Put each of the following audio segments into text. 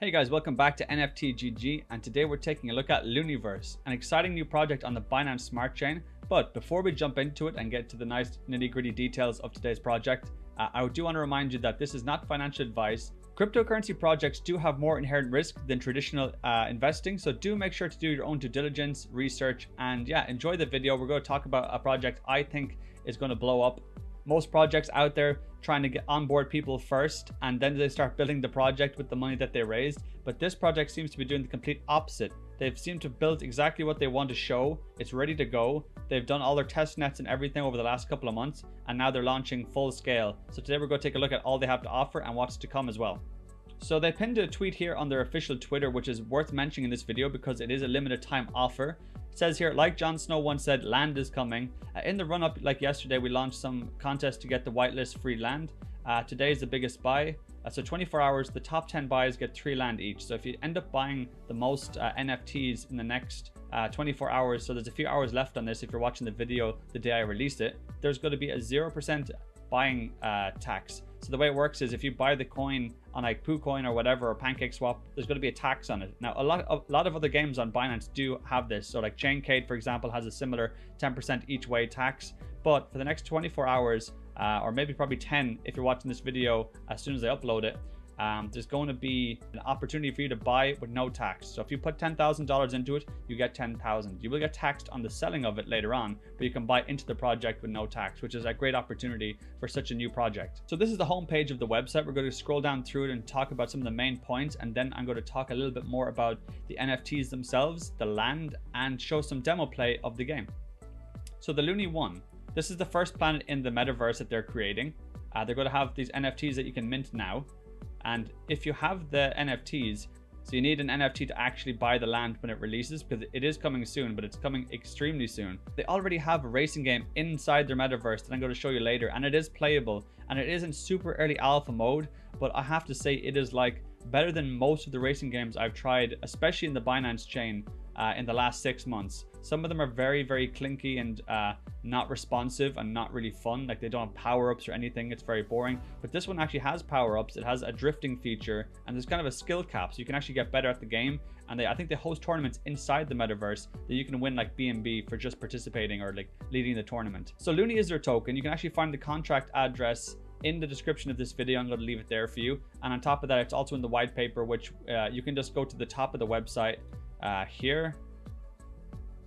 Hey guys, welcome back to Nftggbusiness, and today we're taking a look at Luniverse, an exciting new project on the Binance Smart Chain. But before we jump into it and get to the nice nitty-gritty details of today's project, I do want to remind you that this is not financial advice. Cryptocurrency projects do have more inherent risk than traditional investing, so do make sure to do your own due diligence, research, and yeah, enjoy the video. We're going to talk about a project I think is going to blow up. Most projects out there trying to get on board people first, and then they start building the project with the money that they raised. But this project seems to be doing the complete opposite. They've seemed to build exactly what they want to show. It's ready to go. They've done all their test nets and everything over the last couple of months, and now they're launching full scale. So today we're going to take a look at all they have to offer and what's to come as well. So they pinned a tweet here on their official Twitter, which is worth mentioning in this video because it is a limited time offer. It says here, like Jon Snow once said, land is coming. In the run up, like yesterday, we launched some contests to get the whitelist free land. Today is the biggest buy. So 24 hours, the top 10 buys get 3 land each. So if you end up buying the most NFTs in the next 24 hours, so there's a few hours left on this if you're watching the video the day I released it, there's going to be a 0% buying tax. So the way it works is if you buy the coin on like PooCoin or whatever, or PancakeSwap, there's going to be a tax on it. Now, a lot of other games on Binance do have this. So like Chaincade, for example, has a similar 10% each way tax. But for the next 24 hours, or maybe probably 10 if you're watching this video as soon as I upload it, there's going to be an opportunity for you to buy with no tax. So if you put $10,000 into it, you get 10,000. You will get taxed on the selling of it later on, but you can buy into the project with no tax, which is a great opportunity for such a new project. So this is the homepage of the website. We're going to scroll down through it and talk about some of the main points, and then I'm going to talk a little bit more about the NFTs themselves, the land, and show some demo play of the game. So the Luni 1. This is the first planet in the Metaverse that they're creating. They're going to have these NFTs that you can mint now. And if you have the NFTs, so you need an NFT to actually buy the land when it releases, because it is coming soon, but it's coming extremely soon. They already have a racing game inside their Metaverse that I'm going to show you later, and it is playable, and it is in super early alpha mode, but I have to say it is like better than most of the racing games I've tried, especially in the Binance chain in the last 6 months. Some of them are very, very clinky and not responsive and not really fun. Like they don't have power-ups or anything. It's very boring. But this one actually has power-ups. It has a drifting feature, and there's kind of a skill cap, so you can actually get better at the game. And I think they host tournaments inside the Metaverse that you can win like BNB for just participating or like leading the tournament. So Luni is their token. You can actually find the contract address in the description of this video. I'm going to leave it there for you. And on top of that, it's also in the white paper, which you can just go to the top of the website here,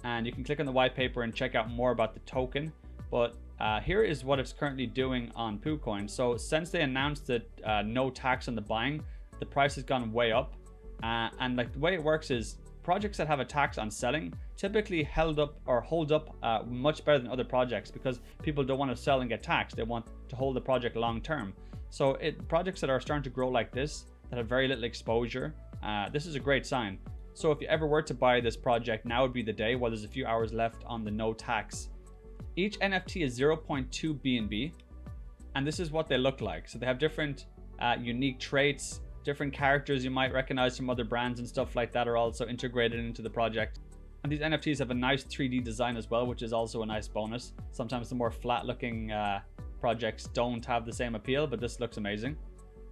and you can click on the white paper and check out more about the token. But here is what it's currently doing on PooCoin. So since they announced that no tax on the buying, the price has gone way up. And like the way it works is projects that have a tax on selling typically hold up much better than other projects, because people don't want to sell and get taxed. They want to hold the project long term. So projects that are starting to grow like this, that have very little exposure, this is a great sign. So if you ever were to buy this project, now would be the day while there's a few hours left on the no tax. Each NFT is 0.2 BNB, and this is what they look like. So they have different unique traits, different characters you might recognize from other brands and stuff like that are also integrated into the project. And these NFTs have a nice 3D design as well, which is also a nice bonus. Sometimes the more flat looking projects don't have the same appeal, but this looks amazing.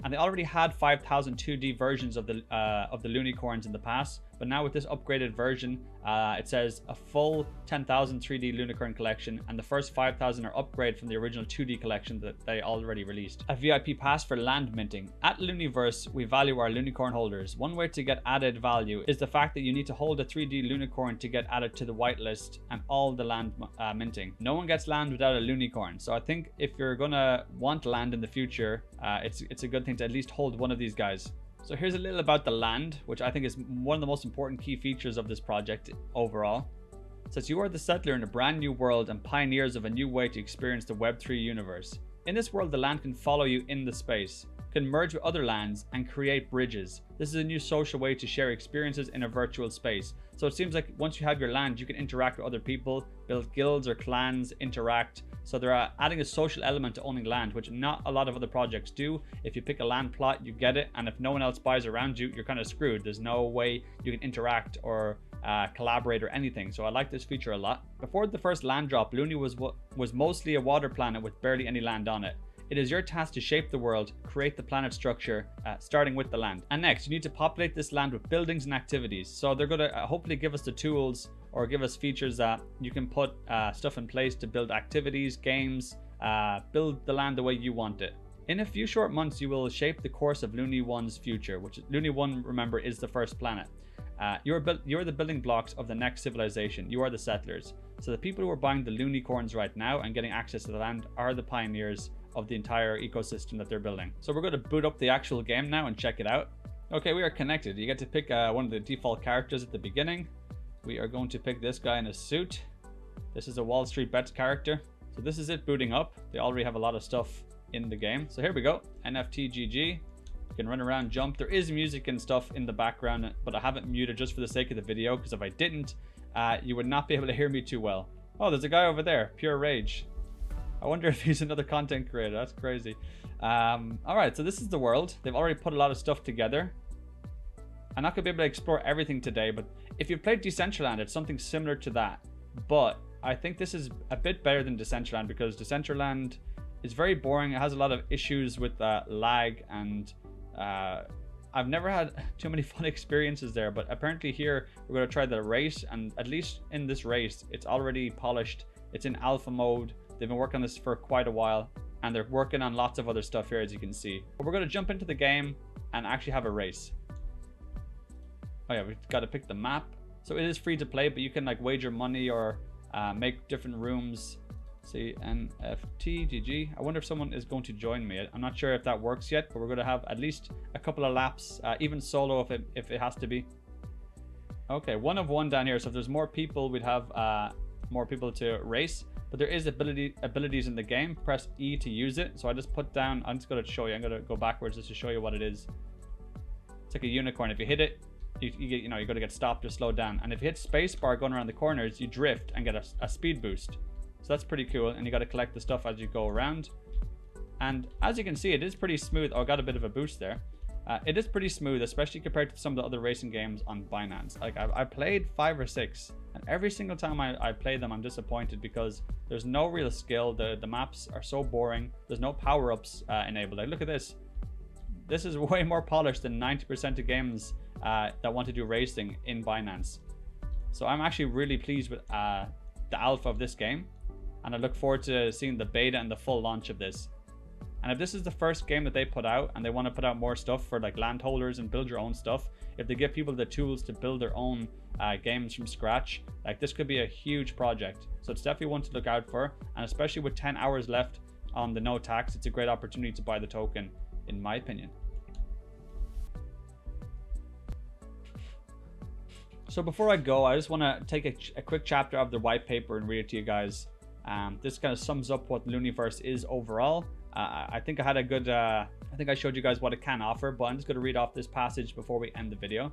And they already had 5,000 2D versions of the Lunicorns in the past, but now with this upgraded version, it says a full 10,000 3D Lunicorn collection, and the first 5,000 are upgrade from the original 2D collection that they already released. A VIP pass for land minting. At Luniverse, we value our Lunicorn holders. One way to get added value is the fact that you need to hold a 3D Lunicorn to get added to the whitelist and all the land minting. No one gets land without a Lunicorn, so I think if you're gonna want land in the future, it's a good thing to at least hold one of these guys. So here's a little about the land, which I think is one of the most important key features of this project overall. It says you are the settler in a brand new world and pioneers of a new way to experience the Web3 universe. In this world, the land can follow you in the space, can merge with other lands, and create bridges. This is a new social way to share experiences in a virtual space. So it seems like once you have your land, you can interact with other people, build guilds or clans, interact. So they're adding a social element to owning land, which not a lot of other projects do. If you pick a land plot, you get it, and if no one else buys around you, you're kind of screwed. There's no way you can interact or collaborate or anything. So I like this feature a lot. Before the first land drop, Luni was mostly a water planet with barely any land on it. It is your task to shape the world, create the planet structure, starting with the land. And next, you need to populate this land with buildings and activities. So they're going to hopefully give us the tools or give us features that you can put stuff in place to build activities, games, build the land the way you want it. In a few short months, you will shape the course of Luni 1's future, which Luni 1, remember, is the first planet. You're the building blocks of the next civilization. You are the settlers. So the people who are buying the Lunicorns right now and getting access to the land are the pioneers of the entire ecosystem that they're building. So we're going to boot up the actual game now and check it out. Okay, we are connected. You get to pick one of the default characters at the beginning. We are going to pick this guy in a suit. This is a Wall Street Bets character. So this is it booting up. They already have a lot of stuff in the game. So here we go. Nftggbusiness. You can run around, jump. There is music and stuff in the background, but I haven't muted just for the sake of the video, because if I didn't, you would not be able to hear me too well. Oh, there's a guy over there, Pure Rage. I wonder if he's another content creator. That's crazy. All right, so this is the world. They've already put a lot of stuff together. I'm not gonna be able to explore everything today, but if you've played Decentraland, it's something similar to that. But I think this is a bit better than Decentraland, because Decentraland is very boring. It has a lot of issues with lag, and I've never had too many fun experiences there. But apparently here we're going to try the race, and at least in this race it's already polished. It's in alpha mode. They've been working on this for quite a while, and they're working on lots of other stuff here, as you can see. But we're going to jump into the game and actually have a race. Oh yeah, we've got to pick the map. So it is free to play, but you can like wager money or make different rooms. See, Nftggbusiness. I wonder if someone is going to join me. I'm not sure if that works yet, but we're going to have at least a couple of laps, even solo if it has to be. Okay, 1 of 1 down here. So if there's more people, we'd have more people to race. But there is abilities in the game. Press E to use it. So I just put down. I'm just going to show you. I'm going to go backwards just to show you what it is. It's like a unicorn. If you hit it, you're going to get stopped or slowed down. And if you hit spacebar going around the corners, you drift and get a speed boost. So that's pretty cool, and you got to collect the stuff as you go around. And as you can see, it is pretty smooth. Oh, I got a bit of a boost there. It is pretty smooth, especially compared to some of the other racing games on Binance. Like I played 5 or 6, and every single time I play them, I'm disappointed because there's no real skill. The maps are so boring. There's no power-ups enabled. Like, look at this. This is way more polished than 90% of games that want to do racing in Binance. So I'm actually really pleased with the alpha of this game. And I look forward to seeing the beta and the full launch of this. And if this is the first game that they put out and they want to put out more stuff for like landholders and build your own stuff, if they give people the tools to build their own games from scratch, like this could be a huge project. So it's definitely one to look out for. And especially with 10 hours left on the no tax, it's a great opportunity to buy the token, in my opinion. So before I go, I just want to take a quick chapter of the white paper and read it to you guys. This kind of sums up what Luniverse is overall. I think I had a good, I think I showed you guys what it can offer, but I'm just going to read off this passage before we end the video.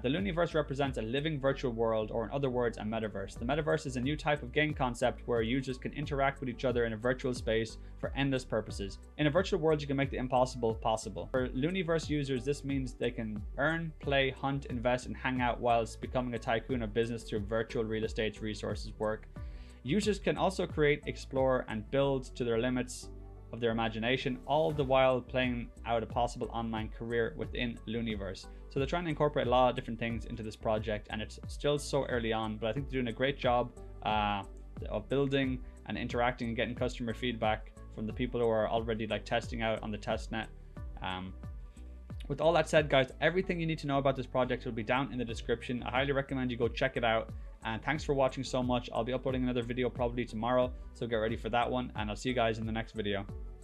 The Luniverse represents a living virtual world, or in other words, a metaverse. The metaverse is a new type of game concept where users can interact with each other in a virtual space for endless purposes. In a virtual world, you can make the impossible possible. For Luniverse users, this means they can earn, play, hunt, invest, and hang out whilst becoming a tycoon of business through virtual real estate resources work. Users can also create, explore, and build to their limits of their imagination, all the while playing out a possible online career within Luniverse. So they're trying to incorporate a lot of different things into this project, and it's still so early on, but I think they're doing a great job of building and interacting and getting customer feedback from the people who are already like testing out on the testnet. With all that said, guys, everything you need to know about this project will be down in the description. I highly recommend you go check it out. And thanks for watching so much. I'll be uploading another video probably tomorrow, so get ready for that one, and I'll see you guys in the next video.